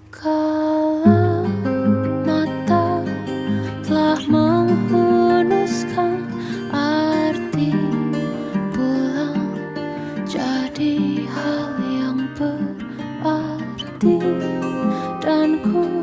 Kala mata telah menghunuskan arti pulang jadi hal yang berarti, dan ku